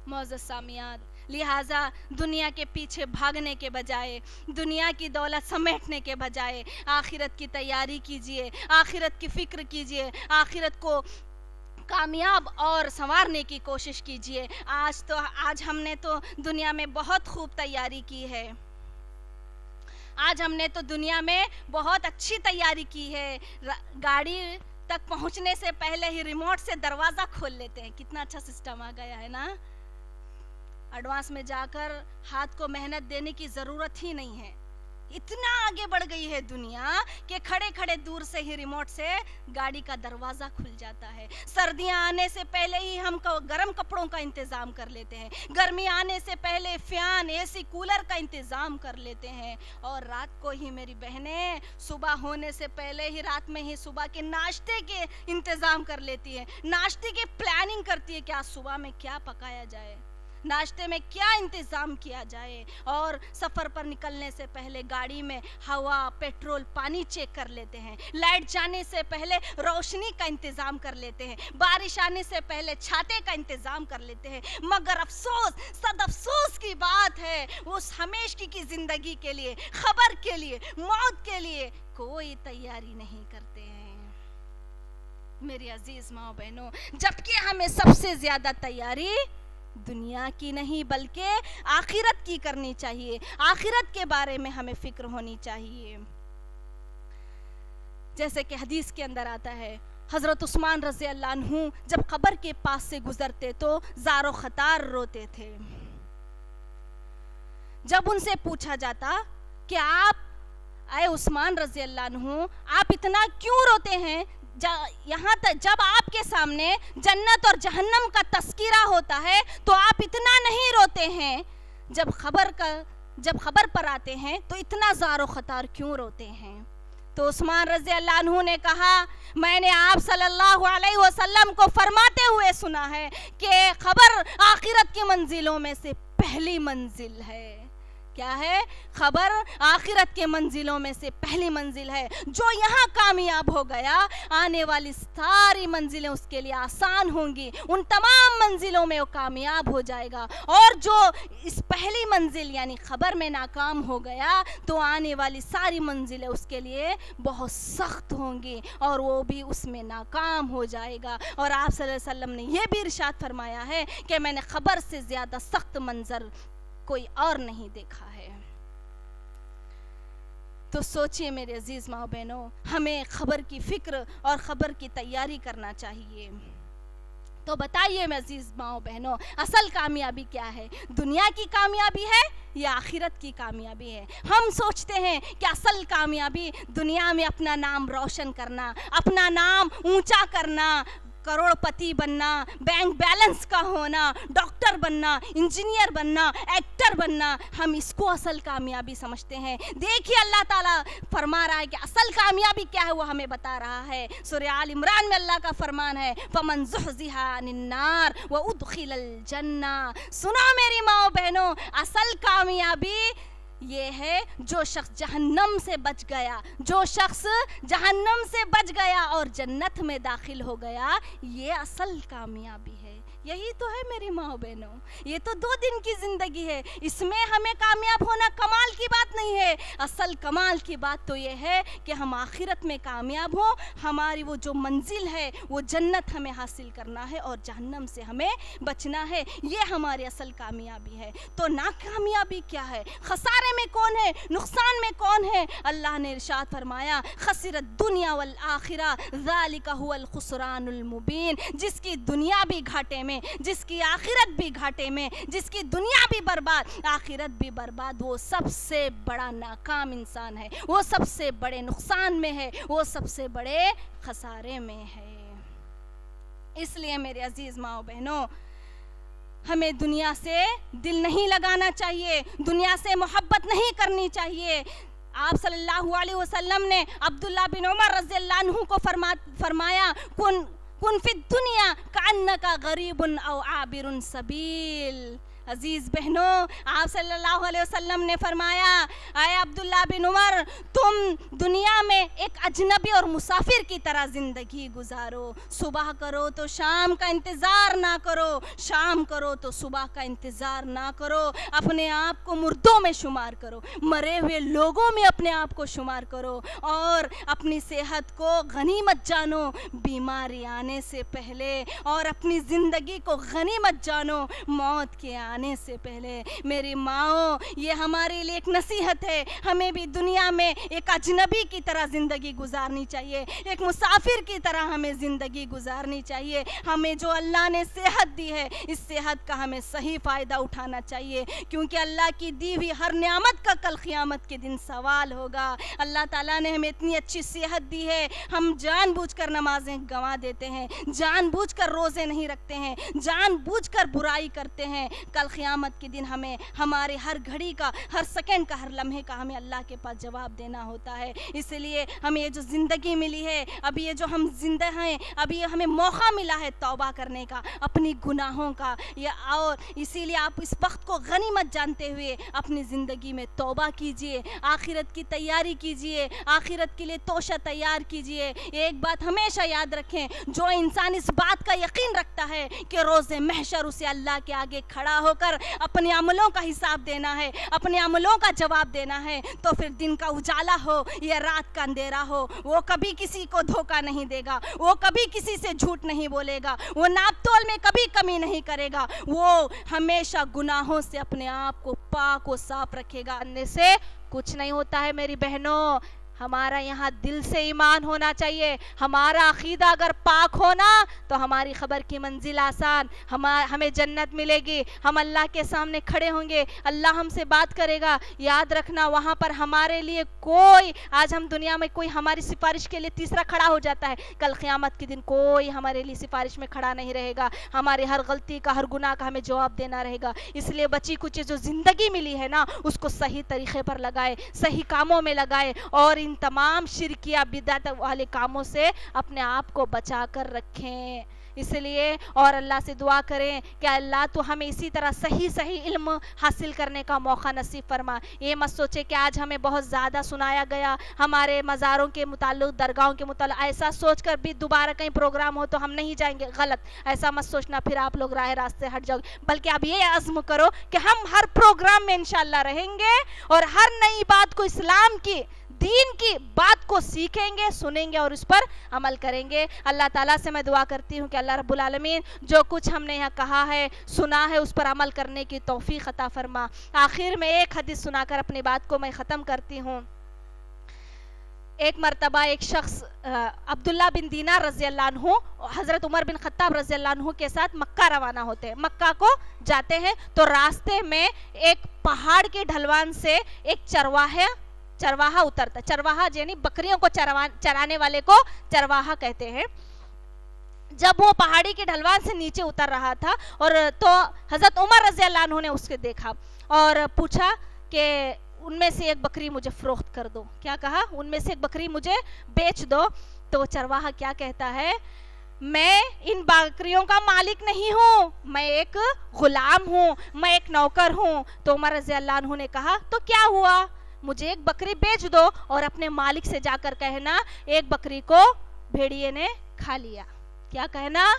معزز سامعین، لہٰذا دنیا کے پیچھے بھاگنے کے بجائے، دنیا کی دولت سمیٹنے کے بجائے آخرت کی تیاری کیجئے، آخرت کی فکر کیجئے، آخرت کو کامیاب اور سنوارنے کی کوشش کیجئے۔ آج ہم نے تو دنیا میں بہت خوب تیاری کی ہے، آج ہم نے تو دنیا میں بہت اچھی تیاری کی ہے۔ گاڑی تک پہنچنے سے پہلے ہی ریموٹ سے دروازہ کھول لیتے ہیں، کتنا اچھا سسٹم آ گیا ہے نا۔ ایڈوانس میں جا کر ہاتھ کو محنت دینے کی ضرورت ہی نہیں ہے، اتنا آگے بڑھ گئی ہے دنیا کہ کھڑے کھڑے دور سے ہی ریموٹ سے گاڑی کا دروازہ کھل جاتا ہے۔ سردیاں آنے سے پہلے ہی ہم گرم کپڑوں کا انتظام کر لیتے ہیں، گرمی آنے سے پہلے فین، اے سی، کولر کا انتظام کر لیتے ہیں، اور رات کو ہی میری بہنیں صبح ہونے سے پہلے ہی رات میں ہی صبح کے ناشتے کے انتظام کر لیتی ہیں، ناشتے کی پلاننگ کرتی ہے کہ آج صبح میں کیا پکایا جائے، ناشتے میں کیا انتظام کیا جائے، اور سفر پر نکلنے سے پہلے گاڑی میں ہوا، پیٹرول، پانی چیک کر لیتے ہیں، لائٹ جانے سے پہلے روشنی کا انتظام کر لیتے ہیں، بارش آنے سے پہلے چھاتے کا انتظام کر لیتے ہیں۔ مگر افسوس، صد افسوس کی بات ہے، اس ہمیشہ کی زندگی کے لیے، خبر کے لیے، موت کے لیے کوئی تیاری نہیں کرتے ہیں۔ میری عزیز ماں بہنوں، جبکہ ہمیں سب سے زیادہ تیاری دنیا کی نہیں بلکہ آخرت کی کرنی چاہیے، آخرت کے بارے میں ہمیں فکر ہونی چاہیے۔ جیسے کہ حدیث کے اندر آتا ہے، حضرت عثمان رضی اللہ عنہ جب قبر کے پاس سے گزرتے تو زار و خطار روتے تھے۔ جب ان سے پوچھا جاتا کہ آپ اے عثمان رضی اللہ عنہ آپ اتنا کیوں روتے ہیں، یہاں تک جب آپ کے سامنے جنت اور جہنم کا تذکرہ ہوتا ہے تو آپ اتنا نہیں روتے ہیں، جب خبر پر آتے ہیں تو اتنا زار و خطار کیوں روتے ہیں؟ تو عثمان رضی اللہ عنہ نے کہا، میں نے آپ صلی اللہ علیہ وسلم کو فرماتے ہوئے سنا ہے کہ خبر آخرت کی منزلوں میں سے پہلی منزل ہے۔ کیا ہے؟ خبر آخرت کے منزلوں میں سے پہلی منزل ہے۔ جو یہاں کامیاب ہو گیا، آنے والی ساری منزلیں اس کے لیے آسان ہوں گی، ان تمام منزلوں میں وہ کامیاب ہو جائے گا، اور جو اس پہلی منزل یعنی خبر میں ناکام ہو گیا تو آنے والی ساری منزلیں اس کے لیے بہت سخت ہوں گی اور وہ بھی اس میں ناکام ہو جائے گا۔ اور آپ صلی اللہ علیہ وسلم نے یہ بھی ارشاد فرمایا ہے کہ میں نے خبر سے زیادہ سخت منظر کوئی اور نہیں دیکھا ہے۔ تو سوچئے میرے عزیز ماں بہنوں، ہمیں خبر کی فکر اور خبر کی تیاری کرنا چاہیے۔ تو بتائیے میرے عزیز ماں بہنوں، اصل کامیابی کیا ہے؟ دنیا کی کامیابی ہے یا آخرت کی کامیابی ہے؟ ہم سوچتے ہیں کہ اصل کامیابی دنیا میں اپنا نام روشن کرنا، اپنا نام اونچا کرنا، کروڑ پتی بننا، بینک بیلنس کا ہونا، ڈاکٹر بننا، انجینئر بننا، ایکٹر بننا، ہم اس کو اصل کامیابی سمجھتے ہیں۔ دیکھیے اللہ تعالیٰ فرما رہا ہے کہ اصل کامیابی کیا ہے، وہ ہمیں بتا رہا ہے۔ سورہ آل عمران میں اللہ کا فرمان ہے، فَمَنْ زُحْزِحَ عَنِ النَّارِ وَأُدْخِلَ الْجَنَّةَ۔ سنا میری ماں بہنوں، اصل کامیابی یہ ہے جو شخص جہنم سے بچ گیا، جو شخص جہنم سے بچ گیا اور جنت میں داخل ہو گیا، یہ اصل کامیابی ہے۔ یہی تو ہے میری ماں بہنوں، یہ تو 2 دن کی زندگی ہے، اس میں ہمیں کامیاب ہونا کمال کی بات نہیں ہے۔ اصل کمال کی بات تو یہ ہے کہ ہم آخرت میں کامیاب ہوں، ہماری وہ جو منزل ہے وہ جنت ہمیں حاصل کرنا ہے اور جہنم سے ہمیں بچنا ہے، یہ ہماری اصل کامیابی ہے۔ تو ناکامیابی کیا ہے؟ خسارے میں کون ہے؟ نقصان میں کون ہے؟ اللہ نے ارشاد فرمایا، خسر الدنیا والآخرہ ذالک هو الخسران المبین۔ جس کی دنیا بھی گھاٹے میں، جس کی آخرت بھی گھاٹے میں، جس کی دنیا بھی برباد، آخرت بھی برباد، وہ سب سے بڑا ناکام انسان ہے، وہ سب سے بڑے نقصان میں ہے، وہ سب سے بڑے خسارے میں ہے۔ اس لیے میرے عزیز ماں بہنوں، ہمیں دنیا سے دل نہیں لگانا چاہیے، دنیا سے محبت نہیں کرنی چاہیے۔ آپ صلی اللہ علیہ وسلم نے عبداللہ بن عمر رضی اللہ عنہ کو فرمایا، کن فی الدنیا کأنک غریب او عابر سبیل۔ عزیز بہنوں، آپ صلی اللہ علیہ وسلم نے فرمایا، اے عبداللہ بن عمر، تم دنیا میں ایک اجنبی اور مسافر کی طرح زندگی گزارو. صبح کرو تو شام کا انتظار نہ کرو، شام کرو تو صبح کا انتظار نہ کرو. اپنے آپ کو مردوں میں شمار کرو، مرے ہوئے لوگوں میں اپنے آپ کو شمار کرو، اور اپنی صحت کو غنیمت جانو بیماری آنے سے پہلے، اور اپنی زندگی کو غنیمت جانو موت کے آنے سے پہلے. میری ماؤں، یہ ہمارے لیے ایک نصیحت ہے. ہمیں بھی دنیا میں ایک اجنبی کی طرح زندگی گزارنی چاہیے، ایک مسافر کی طرح ہمیں زندگی گزارنی چاہیے. ہمیں جو اللہ نے صحت دی ہے، اس صحت کا ہمیں صحیح فائدہ اٹھانا چاہیے، کیونکہ اللہ کی دی ہوئی ہر نعمت کا کل قیامت کے دن سوال ہوگا. اللہ تعالیٰ نے ہمیں اتنی اچھی صحت دی ہے، ہم جان بوجھ کر نمازیں گنوا دیتے ہیں، جان بوجھ کر روزے نہیں رکھتے ہیں، جان بوجھ کر برائی کرتے ہیں. کل قیامت کے دن ہمیں ہمارے ہر گھڑی کا، ہر سیکنڈ کا، ہر لمحے کا ہمیں اللہ کے پاس جواب دینا ہوتا ہے. اس لیے ہمیں یہ جو زندگی ملی ہے، ابھی یہ جو ہم زندہ ہیں، ابھی یہ ہمیں موقع ملا ہے توبہ کرنے کا اپنی گناہوں کا. اور اسی لیے آپ اس وقت کو غنیمت جانتے ہوئے اپنی زندگی میں توبہ کیجئے، آخرت کی تیاری کیجئے، آخرت کے لیے توشہ تیار کیجئے. ایک بات ہمیشہ یاد رکھیں، جو انسان اس بات کا یقین رکھتا ہے کہ روز محشر اسے اللہ کے آگے کھڑا ہو کر اپنے عملوں کا حساب دینا ہے، اپنے عملوں کا جواب دینا ہے، تو پھر دن کا اجالا ہو یا رات کا اندھیرا ہو، وہ کبھی کسی کو دھوکہ نہیں دے گا، وہ کبھی کسی سے جھوٹ نہیں بولے گا، وہ ناپ تول میں کبھی کمی نہیں کرے گا، وہ ہمیشہ گناہوں سے اپنے آپ کو پاک و صاف رکھے گا. کرنے سے کچھ نہیں ہوتا ہے میری بہنوں. ہمارا یہاں دل سے ایمان ہونا چاہیے. ہمارا عقیدہ اگر پاک ہونا تو ہماری خبر کی منزل آسان، ہمیں جنت ملے گی. ہم اللہ کے سامنے کھڑے ہوں گے، اللہ ہم سے بات کرے گا. یاد رکھنا، وہاں پر ہمارے لیے کوئی، آج ہم دنیا میں کوئی ہماری سفارش کے لیے تیسرا کھڑا ہو جاتا ہے، کل قیامت کے دن کوئی ہمارے لیے سفارش میں کھڑا نہیں رہے گا. ہمارے ہر غلطی کا، ہر گناہ کا ہمیں جواب دینا رہے گا. اس لیے بچی کچھ جو زندگی ملی ہے نا، اس کو صحیح طریقے پر لگائے، صحیح کاموں میں لگائے، اور ان تمام شرکیہ بدعت والے کاموں سے اپنے آپ کو بچا کر رکھیں. اس لیے اور اللہ سے دعا کریں کہ اللہ تو ہمیں اسی طرح صحیح علم حاصل کرنے کا موقع نصیب فرما. یہ مت سوچے کہ آج ہمیں بہت زیادہ سنایا گیا ہمارے مزاروں کے متعلق، درگاہوں کے متعلق، ایسا سوچ کر بھی دوبارہ کہیں پروگرام ہو تو ہم نہیں جائیں گے. غلط، ایسا مت سوچنا، پھر آپ لوگ راہ راستے ہٹ جاؤ گے. بلکہ اب یہ عزم کرو کہ ہم ہر پروگرام میں انشاءاللہ رہیں گے، اور ہر نئی بات کو، اسلام کی، دین کی بات کو سیکھیں گے، سنیں گے اور اس پر عمل کریں گے. اللہ تعالیٰ سے میں دعا کرتی ہوں کہ اللہ رب العالمین جو کچھ ہم نے یہاں کہا ہے، سنا ہے، اس پر عمل کرنے کی توفیق عطا فرما. آخر میں ایک حدیث سنا کر اپنی بات کو میں ختم کرتی ہوں. ایک مرتبہ ایک شخص عبداللہ بن دینار رضی اللہ عنہ حضرت عمر بن خطاب رضی اللہ عنہ کے ساتھ مکہ روانہ ہوتے ہیں. مکہ کو جاتے ہیں تو راستے میں ایک پہاڑ کے ڈھلوان سے ایک چرواہا اترتا. چرواہا یعنی بکریوں کو چرانے والے کو چرواہا کہتے ہیں. جب وہ پہاڑی کے ڈھلوان سے نیچے اتر رہا تھا، اور تو حضرت عمر رضی اللہ عنہ نے اس کے دیکھا اور پوچھا کہ ان میں سے ایک بکری مجھے فروخت کر دو. کیا کہا؟ ان میں سے ایک بکری مجھے بیچ دو. تو چرواہا کیا کہتا ہے؟ میں ان بکریوں کا مالک نہیں ہوں، میں ایک غلام ہوں، میں ایک نوکر ہوں. تو عمر رضی اللہ عنہ نے کہا تو کیا ہوا، مجھے ایک بکری بیچ دو اور اپنے مالک سے جا کر کہنا ایک بکری کو بھیڑیے نے کھا لیا. کیا کہنا؟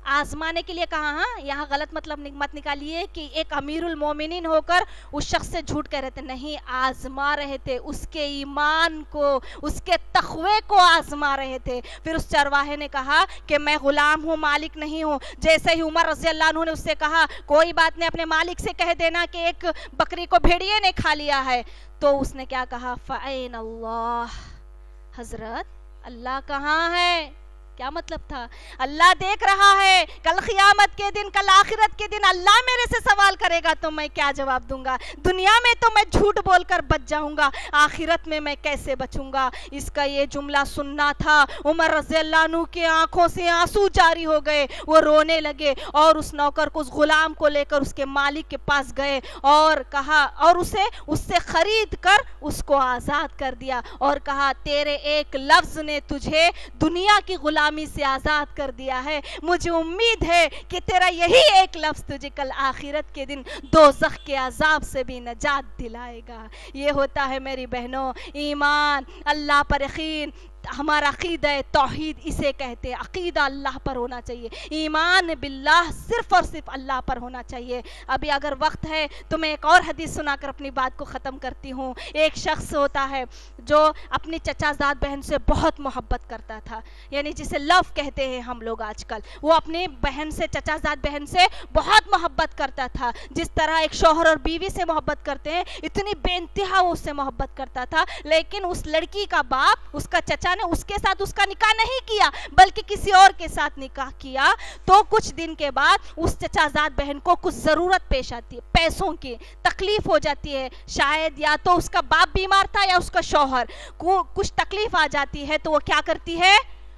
آزمانے کے لیے کہا. ہاں، یہاں غلط مطلب مت نکالیے کہ ایک امیر المومنین ہو کر اس شخص سے جھوٹ کہہ رہے تھے. نہیں، آزما رہے تھے، اس کے ایمان کو، اس کے تقوی کو آزما رہے تھے. پھر اس چرواہے نے کہا کہ میں غلام ہوں، مالک نہیں ہوں. جیسے ہی عمر رضی اللہ عنہ نے اس سے کہا کوئی بات نہیں، اپنے مالک سے کہہ دینا کہ ایک بکری کو بھیڑیے نے کھا لیا ہے. تو اس نے کیا کہا؟ فَأَيْنَ اللَّهُ، حضرت اللہ کہاں ہے؟ کیا مطلب تھا؟ اللہ دیکھ رہا ہے. کل قیامت کے دن، کل آخرت کے دن اللہ میرے سے سوال کرے گا تو میں کیا جواب دوں گا؟ دنیا میں تو میں جھوٹ بول کر بچ جاؤں گا، آخرت میں میں کیسے بچوں گا؟ اس کا یہ جملہ سننا تھا. عمر رضی اللہ عنہ کی آنکھوں سے آنسو جاری ہو گئے، وہ رونے لگے اور اس نوکر کو، اس غلام کو لے کر اس کے مالک کے پاس گئے اور کہا، اور اسے اس سے خرید کر اس کو آزاد کر دیا اور کہا تیرے ایک لفظ نے تجھے دنیا کی غلامی غلامی سے آزاد کر دیا ہے. مجھے امید ہے کہ تیرا یہی ایک لفظ تجھے کل آخرت کے دن دوزخ کے عذاب سے بھی نجات دلائے گا. یہ ہوتا ہے میری بہنوں ایمان, اللہ پر یقین. ہمارا عقیدہ توحید اسے کہتے ہیں. عقیدہ اللہ پر ہونا چاہیے, ایمان باللہ صرف اور صرف اللہ پر ہونا چاہیے. ابھی اگر وقت ہے تو میں ایک اور حدیث سنا کر اپنی بات کو ختم کرتی ہوں. ایک شخص ہوتا ہے جو اپنی چچا زاد بہن سے بہت محبت کرتا تھا, یعنی جسے لو کہتے ہیں ہم لوگ آج کل. وہ اپنی بہن سے, چچا زاد بہن سے بہت محبت کرتا تھا. جس طرح ایک شوہر اور بیوی سے محبت کرتے ہیں اتنی بے انتہا وہ اس سے محبت کرتا تھا. لیکن اس لڑکی کا باپ, اس کا چچا نے اس کے ساتھ اس کا نکاح نہیں کیا بلکہ کسی اور کے ساتھ نکاح کیا. تو کچھ دن کے بعد اس چچا زاد بہن کو کچھ ضرورت پیش آتی ہے, پیسوں کی تکلیف ہو جاتی ہے. شاید یا تو اس کا باپ بیمار تھا یا اس کا شوہر کو کچھ تکلیف آ جاتی ہے. تو وہ کیا کرتی ہے,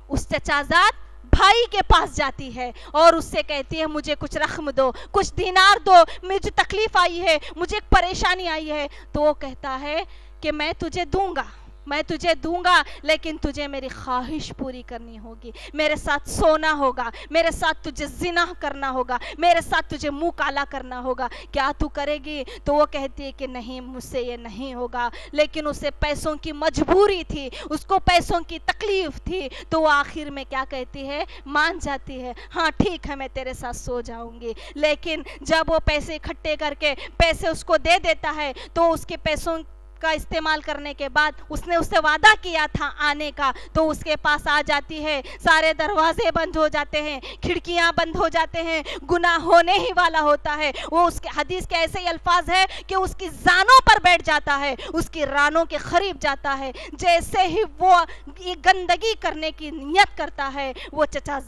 اس چچا زاد بھائی کے پاس جاتی ہے اور اس سے کہتی ہے مجھے کچھ رقم دو, کچھ دینار دو, مجھے تکلیف آئی ہے, مجھے ایک پریشانی آئی ہے. تو وہ کہتا ہے کہ میں تجھے دوں گا لیکن تجھے میری خواہش پوری کرنی ہوگی. میرے ساتھ سونا ہوگا, میرے ساتھ تجھے زنا کرنا ہوگا, میرے ساتھ تجھے منہ کالا کرنا ہوگا. کیا تو کرے گی؟ تو وہ کہتی ہے کہ نہیں, مجھ سے یہ نہیں ہوگا. لیکن اسے پیسوں کی مجبوری تھی, اس کو پیسوں کی تکلیف تھی. تو وہ آخر میں کیا کہتی ہے, مان جاتی ہے, ہاں ٹھیک ہے میں تیرے ساتھ سو جاؤں گی. لیکن جب وہ پیسے اکٹھے کر کے پیسے اس کو دے دیتا ہے تو اس کے پیسوں کا استعمال کرنے کے بعد اس نے اسے وعدہ کیا تھا آنے کا, تو اس کے پاس آ جاتی ہے. سارے دروازے بند ہو جاتے ہیں, کھڑکیاں بند ہو جاتے ہیں, گناہ ہونے ہی والا ہوتا ہے. وہ اس کے حدیث کے ایسے ہی الفاظ ہے کہ اس کی زانوں پر بیٹھ جاتا ہے, اس کی رانوں کے قریب جاتا ہے. جیسے ہی وہ یہ گندگی کرنے کی نیت کرتا ہے, وہ چچا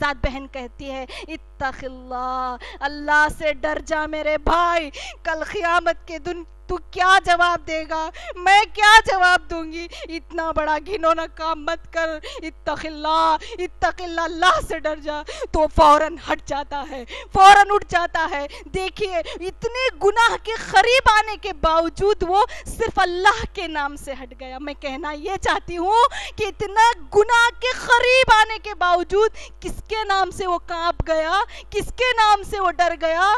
زاد بہن کہتی ہے اتق اللہ, اللہ سے ڈر جا میرے بھائی, کل قیامت کے دن تو کیا جواب دے گا, میں کیا جواب دوں گی. اتنا بڑا گھنونا کام مت کر, اتق اللہ, اللہ سے ڈر جا. تو فوراً ہٹ جاتا ہے, فوراً اٹھ جاتا ہے. دیکھیے اتنے گناہ کے قریب آنے کے باوجود وہ صرف اللہ کے نام سے ہٹ گیا. میں کہنا یہ چاہتی ہوں کہ اتنا گناہ کے قریب آنے کے باوجود کس کے نام سے وہ کانپ گیا, کس کے نام سے وہ ڈر گیا؟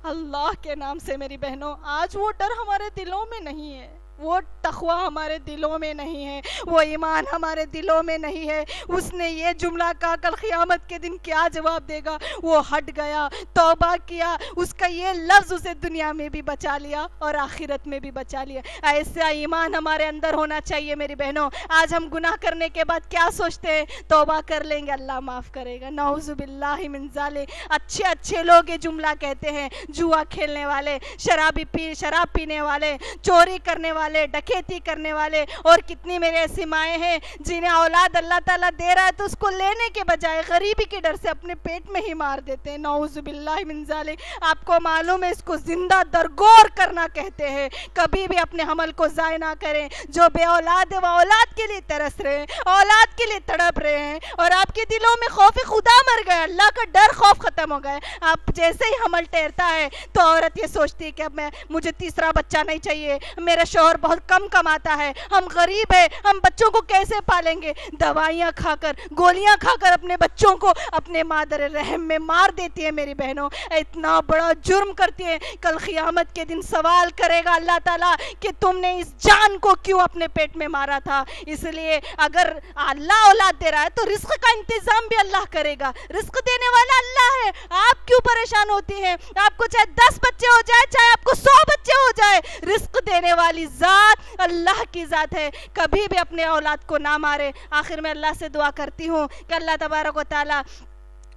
اللہ کے نام سے. میری بہنوں, آج وہ ڈر ہمارے دلوں میں نہیں ہے, وہ تقوی ہمارے دلوں میں نہیں ہے, وہ ایمان ہمارے دلوں میں نہیں ہے. اس نے یہ جملہ کہا کل قیامت کے دن کیا جواب دے گا. وہ ہٹ گیا, توبہ کیا, اس کا یہ لفظ اسے دنیا میں بھی بچا لیا اور آخرت میں بھی بچا لیا. ایسا ایمان ہمارے اندر ہونا چاہیے میری بہنوں. آج ہم گناہ کرنے کے بعد کیا سوچتے ہیں, توبہ کر لیں گے اللہ معاف کرے گا. نعوذ باللہ من ذالک. اچھے لوگ یہ جملہ کہتے ہیں, جوا کھیلنے والے, شراب پینے والے, چوری کرنے والے, ڈکیتی کرنے والے, اور کتنی میرے ایسی مائیں ہیں جنہیں اولاد اللہ تعالیٰ دے رہا ہے تو اس کو لینے کے بجائے غریبی کے ڈر سے اپنے پیٹ میں ہی مار دیتے ہیں. نعوذ باللہ من ذالک. آپ کو معلوم ہے اس کو زندہ درگور کرنا کہتے ہیں. کبھی بھی اپنے عمل کو ضائع نہ کریں. جو بے اولاد ہے وہ اولاد کے لیے ترس رہے ہیں, اولاد کے لیے تڑپ رہے ہیں, اور آپ کے دلوں میں خوف خدا مر گیا, اللہ کا ڈر خوف ختم ہو گیا. آپ جیسے ہی عمل ٹھہرتا ہے تو عورت یہ سوچتی ہے کہ اب مجھے تیسرا بچہ نہیں چاہیے, میرا شوہر بہت کم کماتا ہے, ہم غریب ہیں, ہم بچوں کو کیسے پالیں گے. دوائیاں کھا کر, گولیاں کھا کر اپنے بچوں کو اپنے مادر رحم میں مار دیتی ہے. میری بہنوں, اتنا بڑا جرم کرتی ہے. کل قیامت کے دن سوال کرے گا اللہ تعالیٰ کہ تم نے اس جان کو کیوں اپنے پیٹ میں مارا تھا. اس لیے اگر اللہ اولاد دے رہا ہے تو رزق کا انتظام بھی اللہ کرے گا. رزق دینے والا اللہ ہے. آپ کیوں پریشان ہوتی ہیں؟ آپ کو چاہے 10 بچے ہو جائے, چاہے آپ کو 100 بچے ہو جائے, رزق دینے والی ذات اللہ کی ذات ہے. کبھی بھی اپنے اولاد کو نہ مارے. آخر میں اللہ سے دعا کرتی ہوں کہ اللہ تبارک و تعالی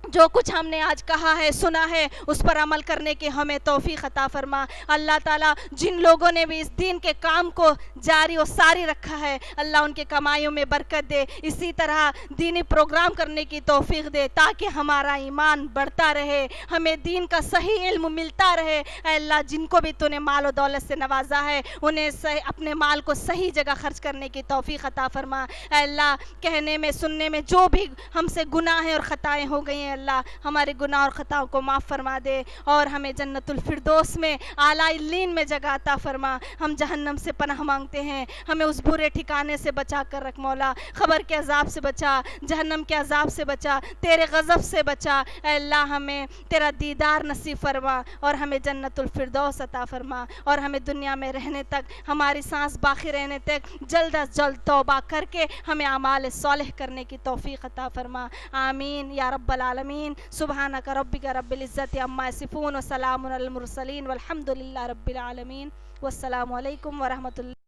جو کچھ ہم نے آج کہا ہے, سنا ہے, اس پر عمل کرنے کی ہمیں توفیق عطا فرما. اللہ تعالیٰ جن لوگوں نے بھی اس دین کے کام کو جاری و ساری رکھا ہے, اللہ ان کے کمائیوں میں برکت دے. اسی طرح دینی پروگرام کرنے کی توفیق دے تاکہ ہمارا ایمان بڑھتا رہے, ہمیں دین کا صحیح علم ملتا رہے. اے اللہ, جن کو بھی تو نے مال و دولت سے نوازا ہے انہیں اپنے مال کو صحیح جگہ خرچ کرنے کی توفیق عطا فرما. اے اللہ, کہنے میں سننے میں جو بھی ہم سے گناہ ہیں اور خطائیں ہو گئی ہیں ہمیں اللہ ہمارے گناہ اور خطاؤں کو معاف فرما دے اور ہمیں جنت الفردوس میں اعلیٰ علین میں جگہ عطا فرما. ہم جہنم سے پناہ مانگتے ہیں, ہمیں اس برے ٹھکانے سے بچا کر رکھ مولا, قبر کے عذاب سے بچا, جہنم کے عذاب سے بچا, تیرے غضب سے بچا. اے اللہ ہمیں تیرا دیدار نصیب فرما اور ہمیں جنت الفردوس عطا فرما, اور ہمیں دنیا میں رہنے تک, ہماری سانس باقی رہنے تک جلد از جلد توبہ کر کے ہمیں اعمال صالح کرنے کی توفیق عطا فرما. آمین یا رب العالمین. سبحانک ربک رب العزت عما یصفون وسلام علی المرسلین والحمد للہ رب العالمین. والسلام علیکم ورحمۃ اللہ.